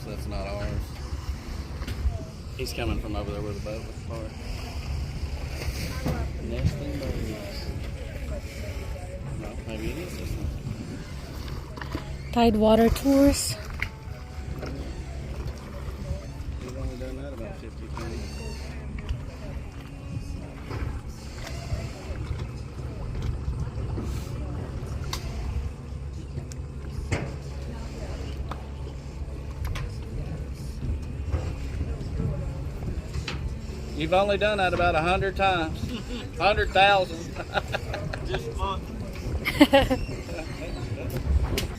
That's not ours. He's coming from over there where the boat was parked. Nesting birds. No, maybe it is this one. Tidewater tours. We've only done that about 50 times. You've only done that about 100 times. 100,000. Just fun.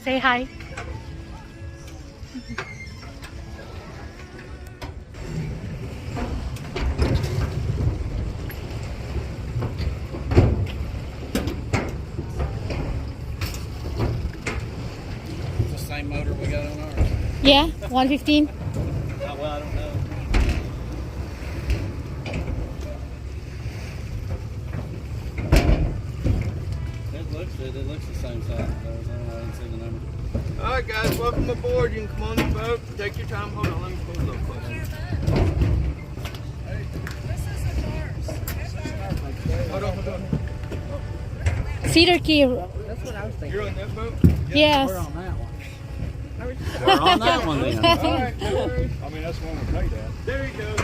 Say hi. It's the same motor we got on ours. Yeah, 115. Well, I don't know. It looks the same size as ours. I don't know. I didn't see the number. All right, guys, welcome aboard. You can come on the boat. Take your time. Hold on, let me pull a little closer. Hold on. Cedar Key. That's what I was thinking. You're on that boat? Yes. We're on that one. We're on that one then. All right, no worries. I mean, that's one we paid at. There you go.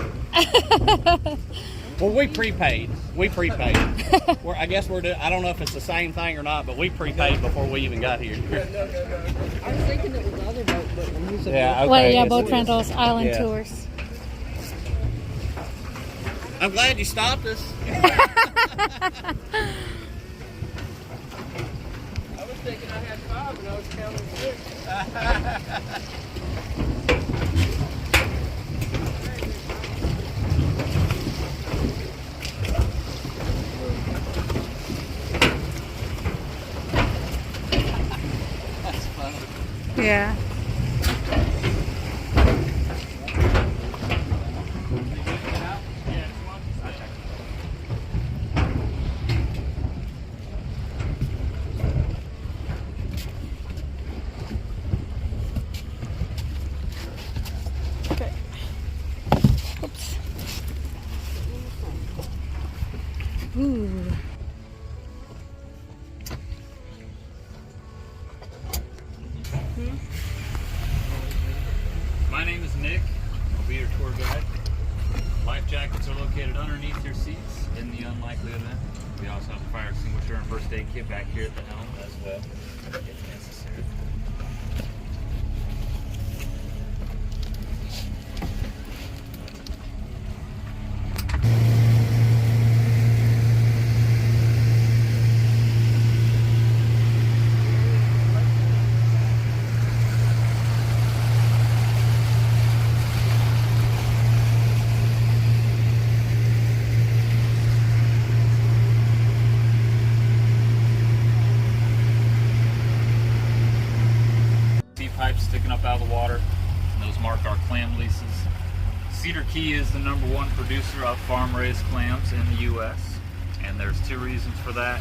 Well, we prepaid. I guess we're doing, I don't know if it's the same thing or not, but we prepaid before we even got here. No. I was thinking it was the other boat, but when you said Yeah, okay. Well, yeah, Yes, boat it is. rentals, island Yeah. tours. I'm glad you stopped us. I was thinking I had 5 and I was counting 6. That's funny. Yeah. Okay. Oops. Ooh. My name is Nick. I'll be your tour guide. Life jackets are located underneath your seats in the unlikely event. We also have a fire extinguisher and first aid kit back here at the helm as well, if necessary. Pipes sticking up out of the water, and those mark our clam leases. Cedar Key is the #1 producer of farm-raised clams in the U.S., and there's 2 reasons for that.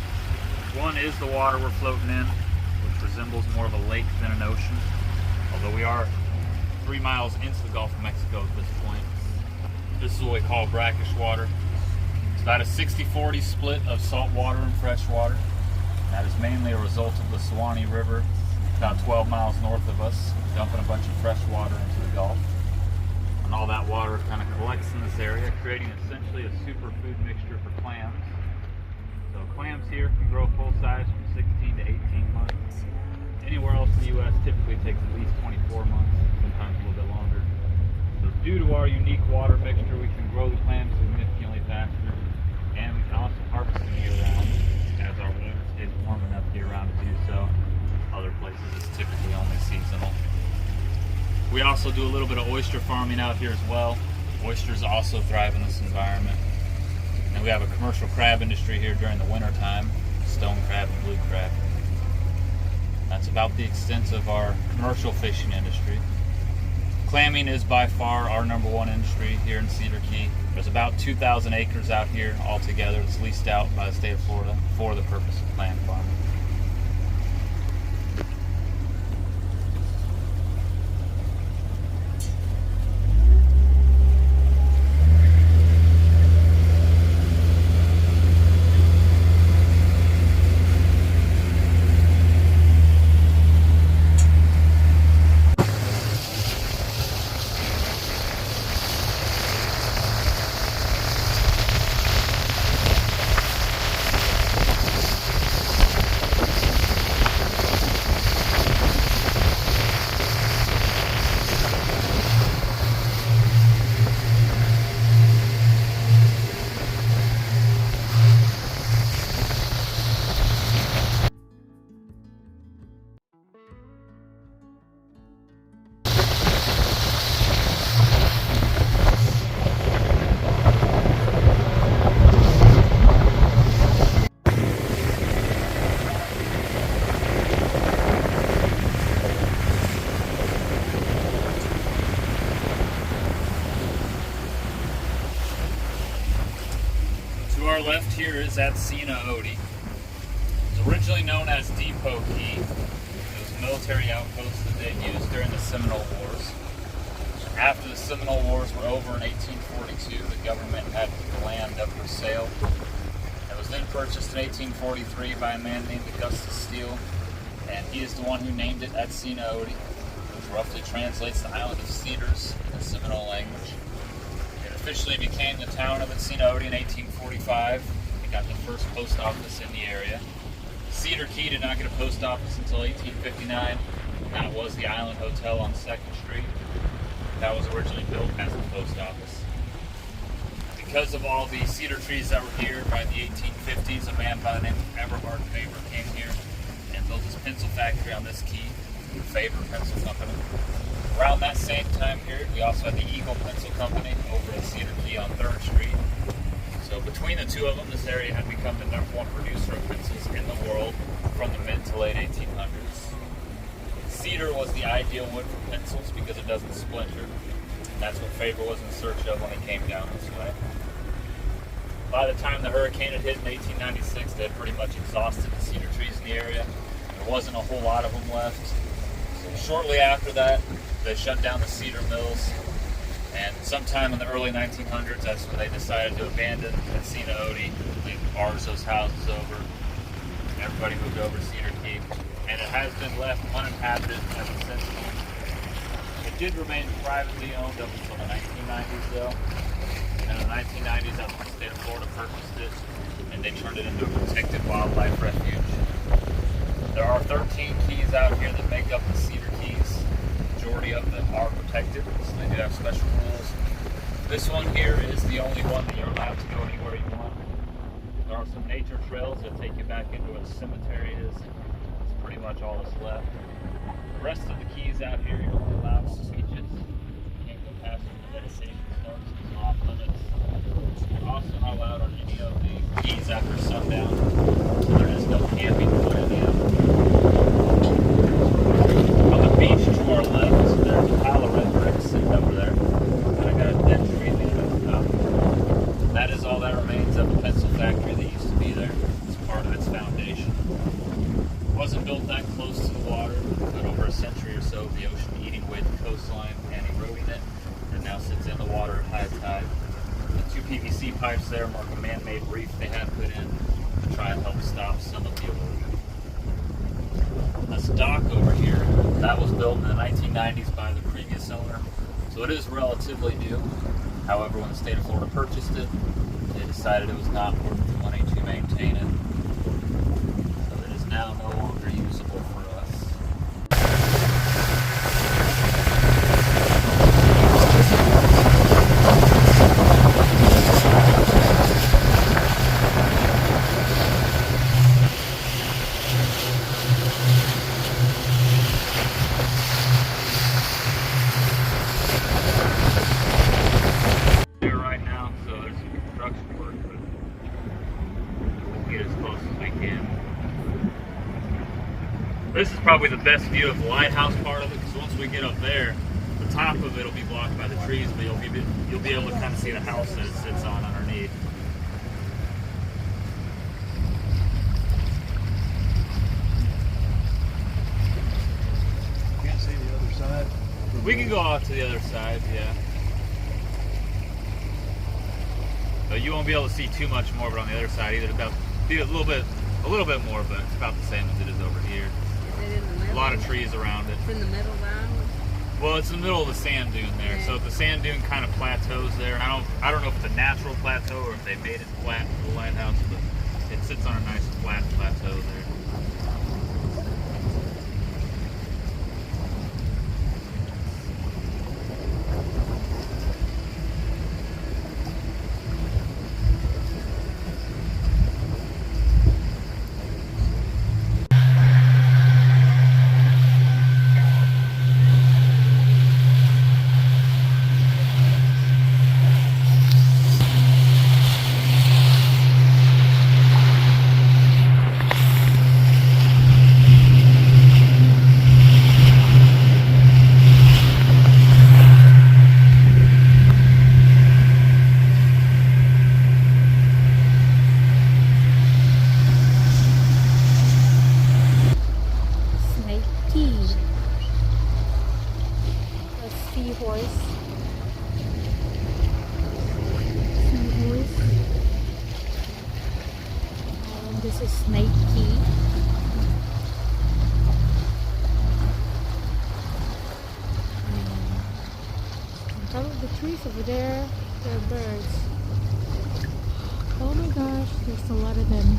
One is the water we're floating in, which resembles more of a lake than an ocean, although we are 3 miles into the Gulf of Mexico at this point. This is what we call brackish water. It's about a 60-40 split of salt water and fresh water. That is mainly a result of the Suwannee River about 12 miles north of us, dumping a bunch of fresh water into the Gulf. And all that water kind of collects in this area, creating essentially a superfood mixture for clams. So clams here can grow full size from 16 to 18 months. Anywhere else in the U.S. typically takes at least 24 months, sometimes a little bit longer. So due to our unique water mixture, we can grow the clams significantly faster, and we can also harvest them year-round, as our water stays warm enough year-round to do so. Other places it's typically only seasonal. We also do a little bit of oyster farming out here as well. Oysters also thrive in this environment. And we have a commercial crab industry here during the winter time, stone crab and blue traffic. That's about the extent of our commercial fishing industry. Clamming is by far our number one industry here in Cedar Key. There's about 2,000 acres out here altogether that's leased out by the state of Florida for the purpose of clam farming. To our left here is Cedar. It was originally known as Depot Key. It was a military outpost that they used during the Seminole Wars. After the Seminole Wars were over in 1842, the government had the land up for sale. It was then purchased in 1843 by a man named Augustus Steele, and he is the one who named it Cedar, which roughly translates the island of cedars in the Seminole language. It officially became the town of Cedar in 1845. It got the first post office in the area. Cedar Key did not get a post office until 1859. That was the Island Hotel on 2nd Street. That was originally built as a post office. Because of all the cedar trees that were here by the 1850s, a man by the name of Eberhard Faber came here and built his pencil factory on this key, the Faber Pencil Company. Around that same time period, we also had the Eagle Pencil Company over at Cedar Key on 3rd Street. So between the two of them, this area had become the number one producer of pencils in the world from the mid to late 1800s. Cedar was the ideal wood for pencils because it doesn't splinter. And that's what Faber was in search of when he came down this way. By the time the hurricane had hit in 1896, they had pretty much exhausted the cedar trees in the area. There wasn't a whole lot of them left. So shortly after that, they shut down the cedar mills. And sometime in the early 1900s, that's when they decided to abandon Cedar, leave those houses over. Everybody moved over to Cedar Key. And it has been left uninhabited ever since. It did remain privately owned up until the 1990s, though. And in the 1990s, that's when the state of Florida purchased it, and they turned it into a protected wildlife refuge. There are 13 keys out here that make up the Cedar Keys. The majority of them are protected, so they do have special rules. This one here is the only one that you're allowed to go anywhere you want. There are some nature trails that take you back into where the cemetery is. That's pretty much all that's left. The rest of the keys out here, you're only allowed on beaches. You can't go past where the vegetation starts, it's off limits. You're also not allowed on any of the keys after sundown. So there is no camping for any of them. On the beach to our left, there's a pile of red bricks sitting over there. And I got a dead tree leaning at the top. That is all that remains of the pencil factory that used to be there. It's part of its foundation. It wasn't built that close to the water, but over a century or so, the ocean eating away the coastline and eroding it. It now sits in the water at high tide. The two PVC pipes there mark a man-made reef they had put in to try and help stop some of the erosion. This dock over here, that was built in the 1990s by the previous owner, so it is relatively new. However, when the state of Florida purchased it, they decided it was not worth the money to maintain it. So it is now no longer usable for us. Here right now, so there's some construction work, but it won't get as close This is probably the best view of the lighthouse part of it, because once we get up there, the top of it will be blocked by the trees, but you'll be able to kind of see the house that it sits on underneath. Can't see the other side. We can go out to the other side, yeah. But you won't be able to see too much more of it on the other side either. About be a little bit more, but it's about the same as it is over here. Is it in the middle? A lot of trees around it. It's in the middle of the island? Well, it's in the middle of the sand dune there, Yeah. so the sand dune kind of plateaus there. I don't know if it's a natural plateau or if they made it flat for the lighthouse, but it sits on a nice flat plateau there. Snake Key. A seahorse. Seahorse. And this is Snake Key. On top of the trees over there are birds. Oh my gosh, there's a lot of them.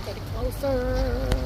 Get closer.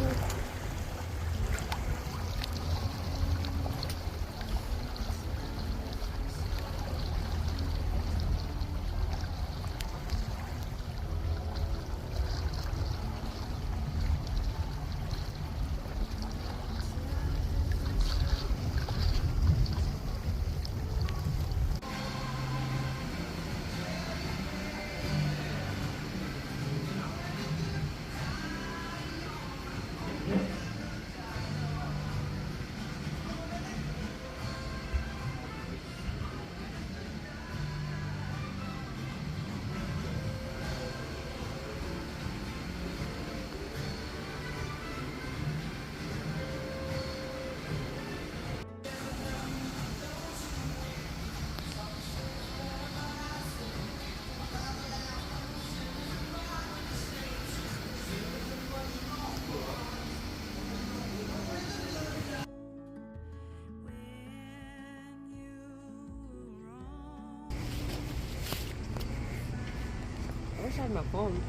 I wish I had my phone.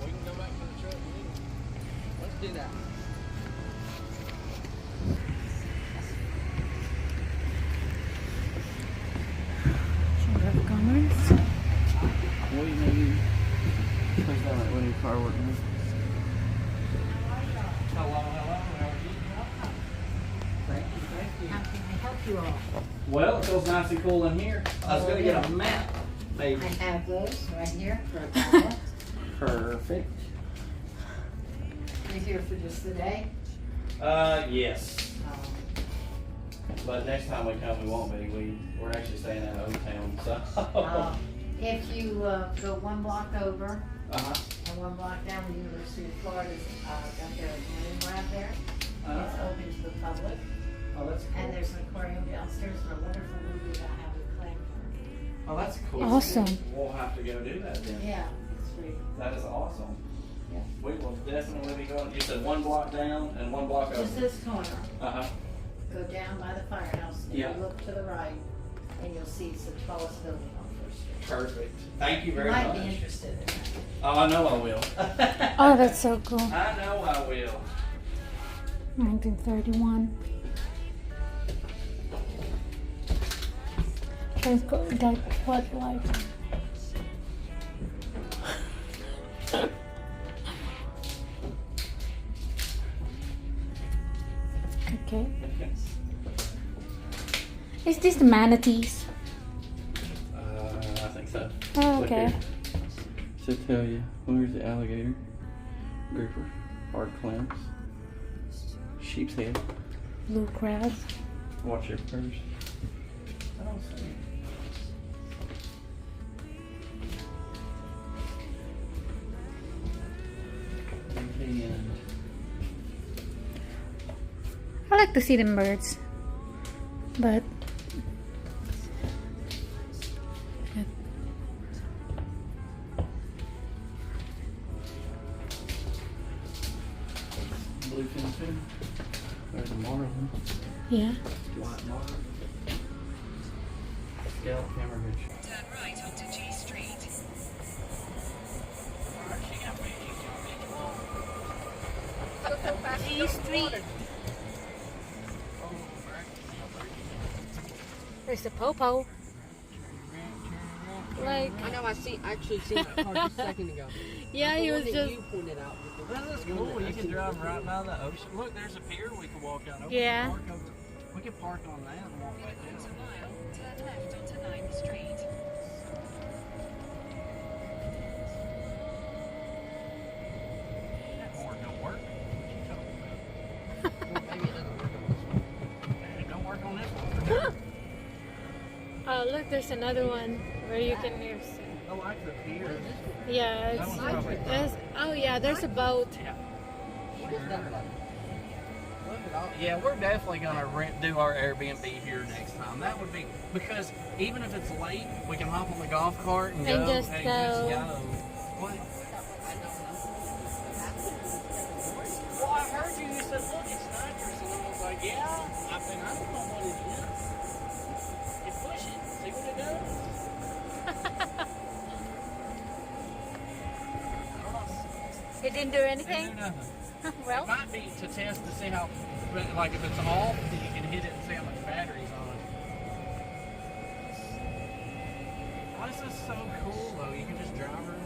We can go back to the truck. Let's do that. Chamber of Commerce. We need. Please don't we need firework. How can I help you all? Well, it feels nice and cool in here. I was gonna get a map, maybe. I have those right here for a client. Perfect. You're here for just the day? Yes. Um, But next time we come, we won't be. We're actually staying at Old Town, so. If you go one block over Uh-huh. and one block down, the University of Florida's got their marine lab there. It's open to the public. Oh, that's cool. And there's an aquarium downstairs and a wonderful movie about how we clam farm. Oh, that's cool. Awesome. We'll have to go do that then. Yeah, it's free. That is awesome. Yeah. We will definitely be going. You said one block down and one block Just over. this corner. Uh-huh. Go down by the firehouse and Yeah. you look to the right and you'll see it's the tallest building on First Street. Perfect. Thank you You very might much. be interested in that. Oh, I know I will. Oh, that's so cool. I know I will. 1931. Let's go. That what like? Okay. Is this the manatees? I think so. stuff. Oh, Look okay. here. So tell you, where's the alligator? Grouper. Hard clamps. Sheep's head. Blue crab. Watch your purse. I don't see it. And I like to see them birds, but bluefin too. There's a marlin. yeah. White marlin. Scallop hammerfish. Turn right onto G Street. G Street. There's a popo. Like, I know. I actually seen that car just a second ago. yeah, The he one was that just. you pointed out. This is cool. You can drive right by the ocean. Look, there's a pier we can walk out. Yeah. We can park on that and walk back down. Turn left onto 9th Street. That horn don't work. Maybe it doesn't work on this one. It don't work on this one. Oh, look, there's another one where you can use. I like the pier. Yeah, That one's probably it's oh yeah, there's a boat. What is that like? Look at all. Yeah, we're definitely gonna do our Airbnb here next time. That would be because even if it's late, we can hop on the golf cart and And go. just and go. just go. What? Well, I heard you. You said, "Look, it's nitrous," and I was like, "Yeah." I mean, I don't know what it is. You push it, see what it does. It didn't do They anything. do nothing. It Well, might be to test to see how, like if it's off, then you can hit it and see how much battery's on it. Oh, this is so cool though. You can just drive around.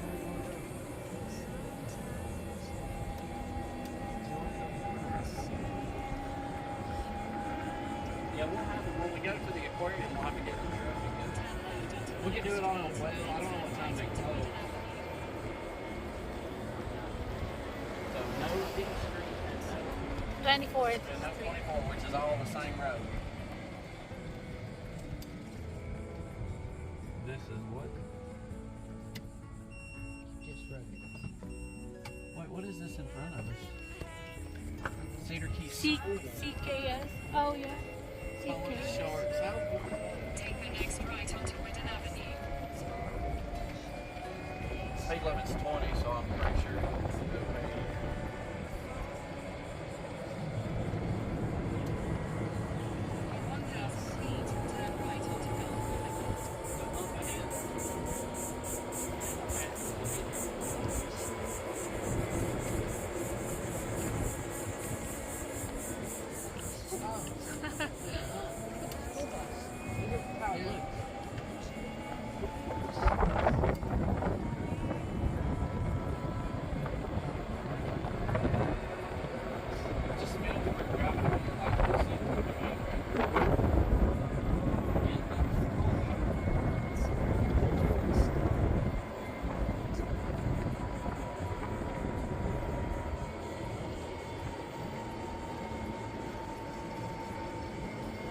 Yeah, we'll have it when we go to the aquarium. We'll have to get the truck and go. We can do it on a well. I don't know what time they close. So no D Street and 24th. no 24, which is all the same road. This is what? Just right. Wait, what is this in front of us? Cedar Key. CKS. Oh yeah. Oh, it's CKS. sharks. How cool. Take the next right onto Whitten Avenue. Speed limit's 20, so I'm pretty sure it's okay. In 1,000 feet, turn right onto Gulf Boulevard. How it looks. Just feels like we're driving like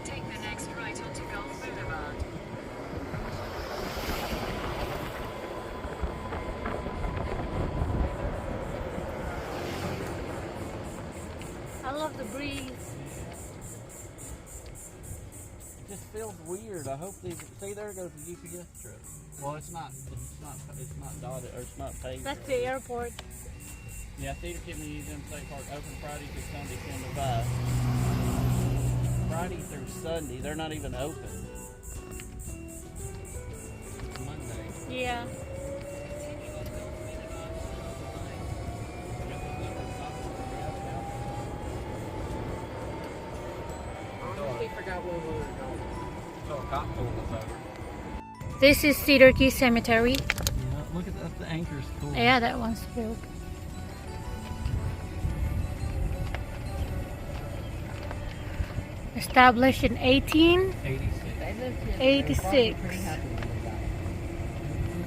Take the next right onto Gulf Boulevard. I love the breeze. It just feels weird. I hope these. See, there goes the UPS truck. Well, it's not dotted or it's not paved. That's the airport. Yeah, Cedar Key Museum State Park open Friday through Sunday 10 to 5. Friday through Sunday, they're not even open. Monday. Yeah. Honestly, forgot where we were going. So a cop pulled us over. This is Cedar Key Cemetery. Yeah, look at that. The anchor's cool. Yeah, that one's built. Established in 1886. They lived here. 86. They were probably pretty happy when they got it.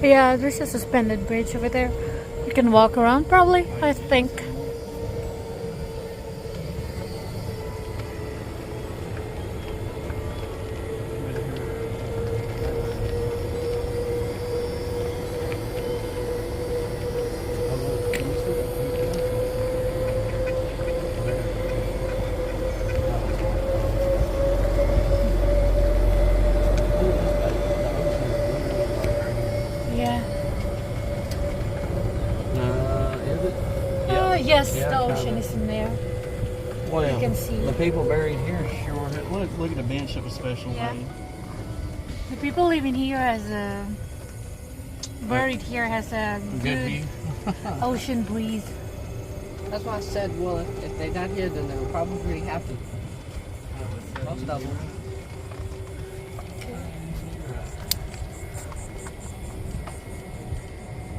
Yeah, there's a suspended bridge over there. You can walk around, probably, I think. Yeah. Is it? Yes, Yeah, the ocean kinda. is in there. Well, You can see. the people buried here sure. Look at the bench of a special Yeah. lady. The people living here buried here has a Good good view. ocean breeze. That's why I said, well, if they got here, then they were probably happy. Most of them.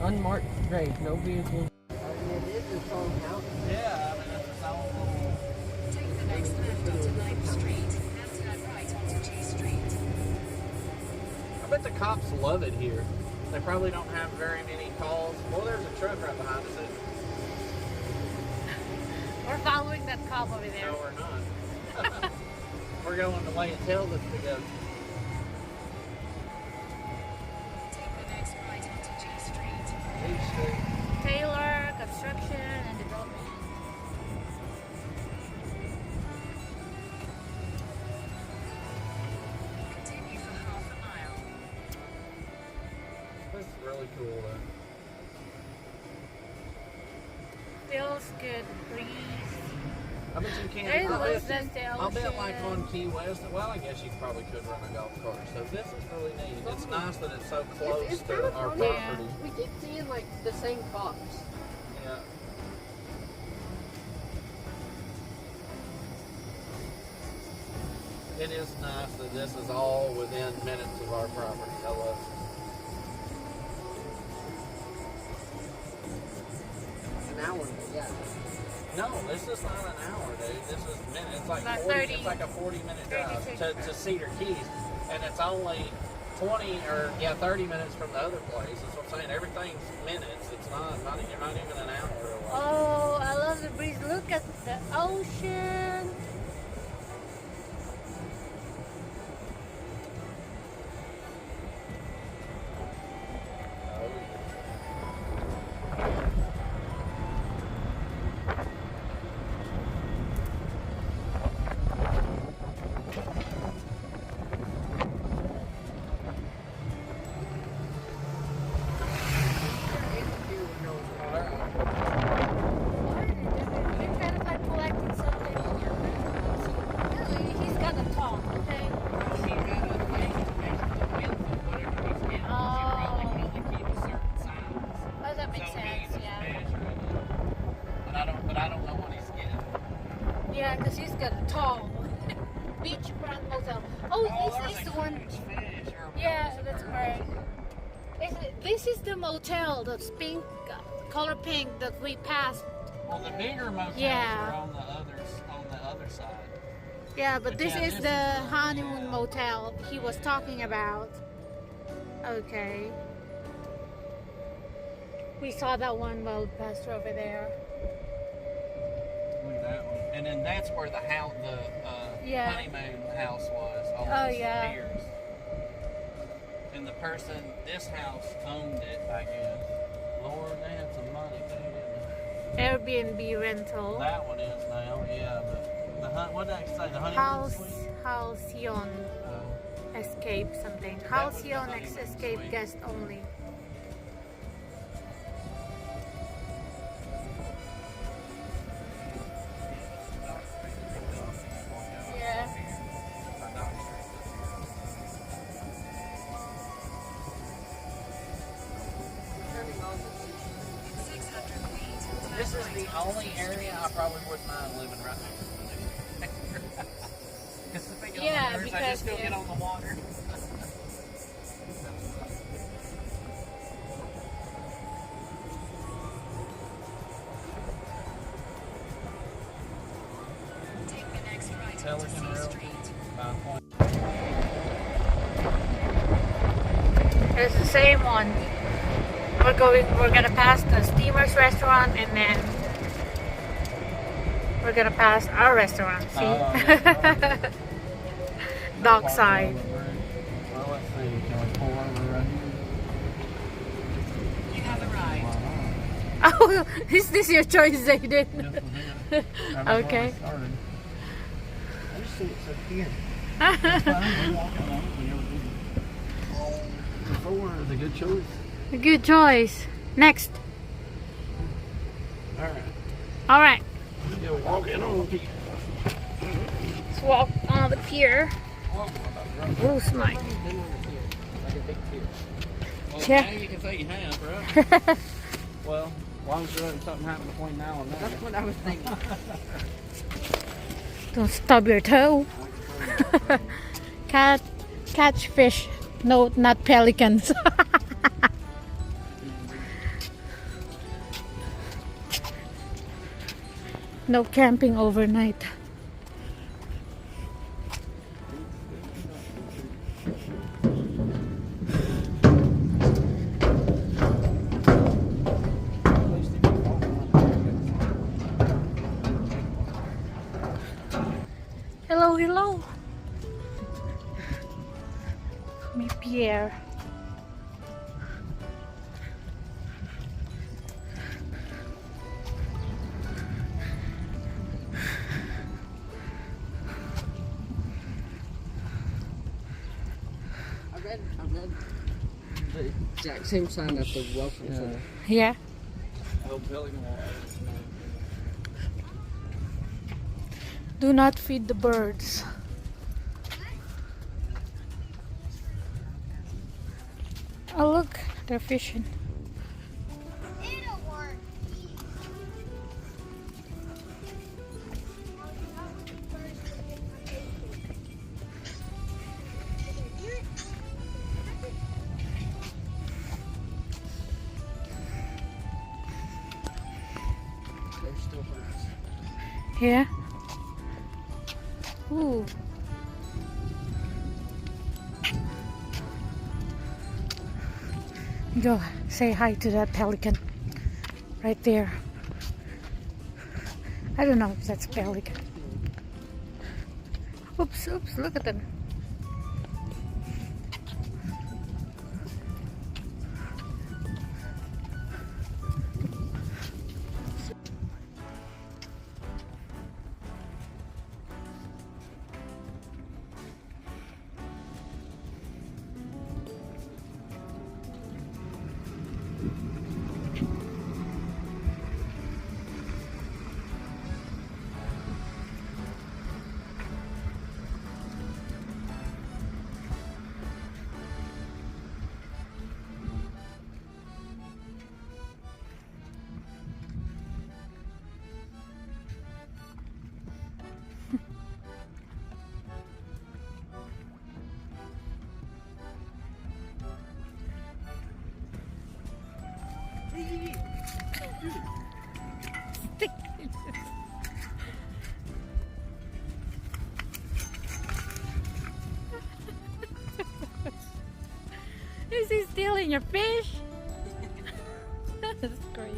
Unmarked grave, no vehicles. I mean, it is its own house. Yeah, I mean that's its own little. Take the next left onto 9th Street and turn right onto G Street. I bet the cops love it here. They probably don't have very many calls. Well, there's a truck right behind us. We're following that cop over there. No, we're not. We're going the way it tells us to go. Take the next right onto G Street. Taylor Construction and Development. Continue for half a mile. This is really cool though. Feels good breeze. I bet you can't. There's I those bet, the I'll bet like ocean. on Key West. Well, I guess you probably could run a golf cart. So this is really neat. It's nice that it's so close It's to kind of our funny. property. We keep seeing like the same cops. Yeah. It is nice that this is all within minutes of our property. I love it. An hour, yeah. No, this is not an hour, dude. This is minutes. It's like About 40, 30. It's like a 40-minute drive 36. to Cedar Keys, and it's only 30 minutes from the other place. That's what I'm saying. Everything's minutes. It's not you're not even an hour away. Oh, I love the breeze. Look at the ocean. They're kind of like collecting something. Really, he's got a talk, okay? She got a thing to measure the width of whatever he's getting. She probably can only keep a certain size. Oh, that makes So sense, he's yeah. measuring it. But I don't know what he's getting. Yeah, because he's got a tall beachfront motel. Oh, this is the one. Fish or Yeah, that's right. This is the motel that's pink, color pink that we passed. Well, the bigger motels Yeah. are on the other side. Yeah, but But this yeah, is this the is the- honeymoon yeah. motel he was talking about. Okay. We saw that one while we passed over there. Look at that one. And then that's where the house, Yeah. honeymoon house was. All Oh, those yeah. piers. And the person, this house owned it, I guess. Lord, they had some money too, didn't they? Airbnb rental. That one is now, yeah. But what did I say? The honeymoon House, suite? Halcyon Escape something. was the Halcyon honeymoon Escape suite. guest only. Yeah. In 600 feet, This is the only area I probably wouldn't mind living right next to. Because speaking Yeah, of the birds, I because, just go yeah. get on the water. take the next right onto Pelican C Realty. Street. 5 point. It's the same one. We're gonna pass the Steamer's restaurant and then we're gonna pass our restaurant. See? Yeah. Dockside. Well, let's see. Can we pull over right here? You have arrived. Oh, is this your choice, Zayden? Yes, Okay. I just see it said here. That's fine. We're walking along. We never did. Before is a good choice. Good choice. Next. All right. All right. Let's go walking on here. Let's walk on the pier. Oh, smart. Like a big tear. Well, Yeah. now you can say you have, right? Well, as long as there isn't something happen between now and then. That's what I was thinking. Don't stub your toe. Catch fish. No, not pelicans. No camping overnight. Hello, hello. Me Pierre. I read the exact same sign at the welcome center. Yeah. Oh, Pelican Wall. Do not feed the birds. Oh look, they're fishing. There's still birds. Yeah. Ooh. Go say hi to that pelican right there. I don't know if that's pelican. Oops, oops, look at them. Is he stealing your fish? That's crazy.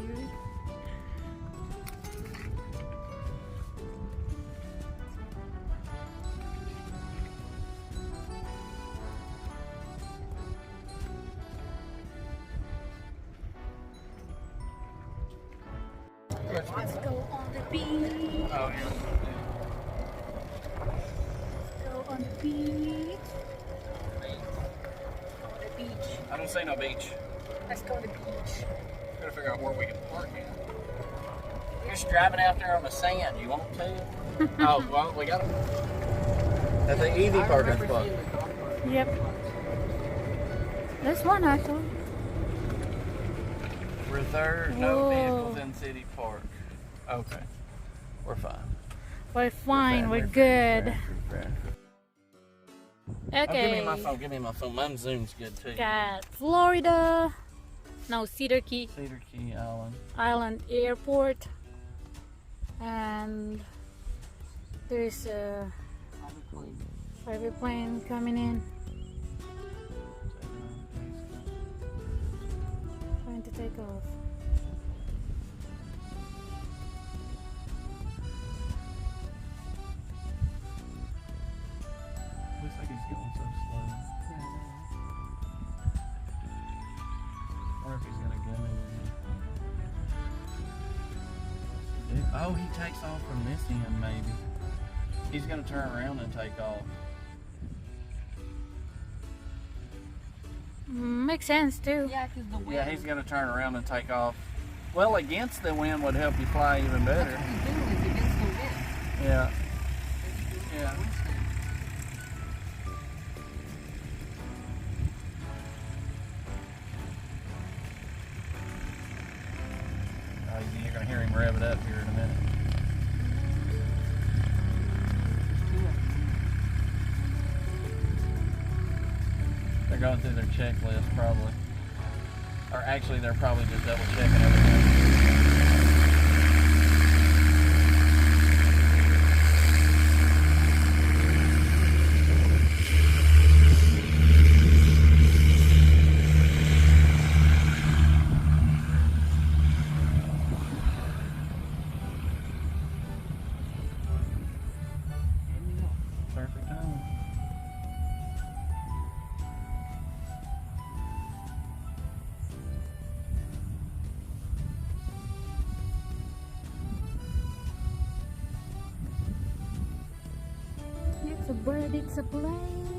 Let's go on the beach. Oh, yeah. Go on the beach. On the beach. I don't say no beach. Let's go to the beach. Gotta figure out where we can park in. You're just driving out there on the sand. You want to? Oh, well, we got That's an easy parking spot. Yep. This one actually. Reserve no Whoa. vehicles in city park. Okay. We're fine. We're fine. We're Friendly, good. friendly. Okay. Oh, give me my phone. Give me my phone. My Zoom's good too. Got Florida. No, Cedar Cedar Key Island. Island Airport. And there's a private plane coming in. off. Looks like he's going so slow. Yeah, I know. I wonder if he's gonna go in. Oh, he takes off from this end, maybe. He's gonna turn around and take off. Makes sense too. Yeah, because the wind. Yeah, he's gonna turn around and take off. Well, against the wind would help you fly even better. That's what he's doing, is against the wind. Yeah. It's Yeah. wind stand. Oh, you're gonna hear him rev it up here in a minute. They're going through their checklist probably. Or actually, they're probably just double checking everything. Perfect time. It's a bird, it's a plane.